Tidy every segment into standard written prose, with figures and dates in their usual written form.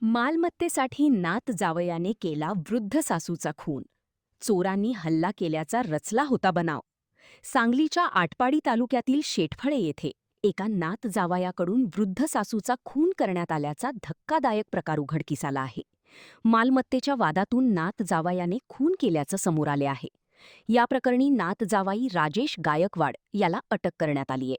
मालमत्तेसाठी नात जावयाने केला वृद्ध सासूचा खून. चोरांनी हल्ला केल्याचा रचला होता बनाव. सांगलीच्या आटपाडी तालुक्यातील शेटफळे येथे एका नात जावयाकडून वृद्ध सासूचा खून करण्यात आल्याचा धक्कादायक प्रकार उघडकीस आला आहे. मालमत्तेच्या वादातून नात जावयाने खून केल्याचं समोर आले आहे. या प्रकरणी नात जावाई राजेश गायकवाड याला अटक करण्यात आली आहे.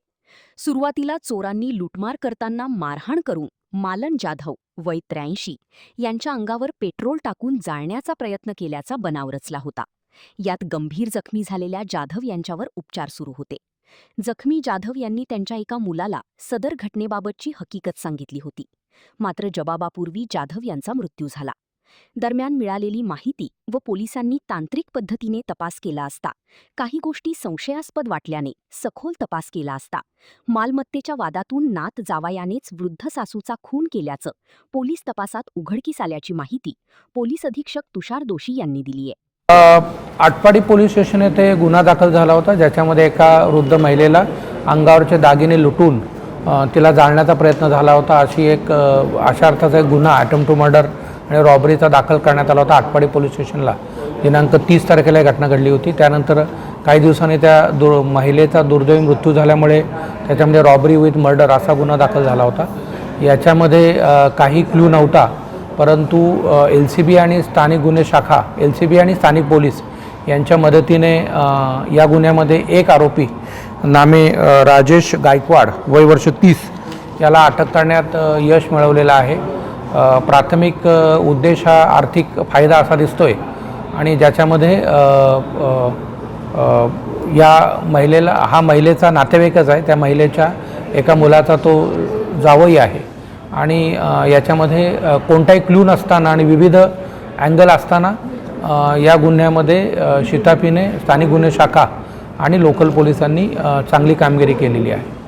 सुरुवातीला चोरांनी लुटमार करताना मारहाण करून मालन जाधव वय 83 यांच्या अंगावर पेट्रोल टाकून जाळण्याचा प्रयत्न केल्याचा बनाव रचला होता. यात गंभीर जखमी झालेल्या जाधव यांच्यावर उपचार सुरू होते. जखमी जाधव यांनी त्यांच्या एका मुलाला सदर घटनेबाबतची हकीकत सांगितली होती. मात्र जबाबापूर्वी जाधव यांचा मृत्यू झाला. दरम्यान मिळालेली माहिती व पोलिसांनी तांत्रिक पद्धतीने तपास केला असता काही गोष्टी संशयास्पद वाटल्याने सखोल तपास केला असता मालमत्तेच्या वादातून नात जावयानेच वृद्ध सासूचा खून केल्याचं पोलीस तपासात उघडकीस आल्याची माहिती पोलीस अधीक्षक तुषार दोशी यांनी दिली आहे. आटपाडी पोलीस स्टेशन येथे गुन्हा दाखल झाला होता, ज्याच्यामध्ये एका वृद्ध महिलेला अंगावरचे दागिने लुटून तिला जाळण्याचा प्रयत्न झाला होता. अशा अर्थाचा एक गुन्हा अटेम्प्ट टू मर्डर आणि रॉबरीचा दाखल करण्यात आला होता आटपाडी पोलीस स्टेशनला. दिनांक 30 तारखेला ही घटना घडली होती. त्यानंतर काही दिवसांनी त्या महिलेचा दुर्दैवी मृत्यू झाल्यामुळे त्याच्यामध्ये रॉबरी विथ मर्डर असा गुन्हा दाखल झाला होता. याच्यामध्ये काही क्लू नव्हता, परंतु LCB आणि स्थानिक गुन्हे शाखा, LCB आणि स्थानिक पोलीस यांच्या मदतीने या गुन्ह्यामध्ये एक आरोपी नामे राजेश गायकवाड वय वर्ष 30 याला अटक करण्यात यश मिळवलेलं आहे. प्राथमिक उद्देश हा आर्थिक फायदा असा दिसतोय आणि ज्याच्यामध्ये या महिलेचा नातेवाईकच आहे. त्या महिलेच्या एका मुलाचा तो जावई आहे आणि याच्यामध्ये कोणताही क्लू नसताना आणि विविध अँगल असताना या गुन्ह्यामध्ये शिताफीने स्थानिक गुन्हे शाखा आणि लोकल पोलिसांनी चांगली कामगिरी केलेली आहे.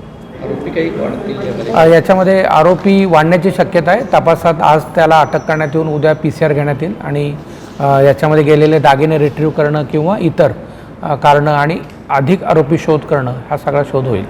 याच्यामध्ये आरोपी वाढण्याची शक्यता आहे. तपासात आज त्याला अटक करण्यात येऊन उद्या PCR घेण्यात येईल आणि याच्यामध्ये गेलेले दागिने रिट्रीव्ह करणं किंवा इतर कारणं आणि अधिक आरोपी शोध करणं हा सगळा शोध होईल.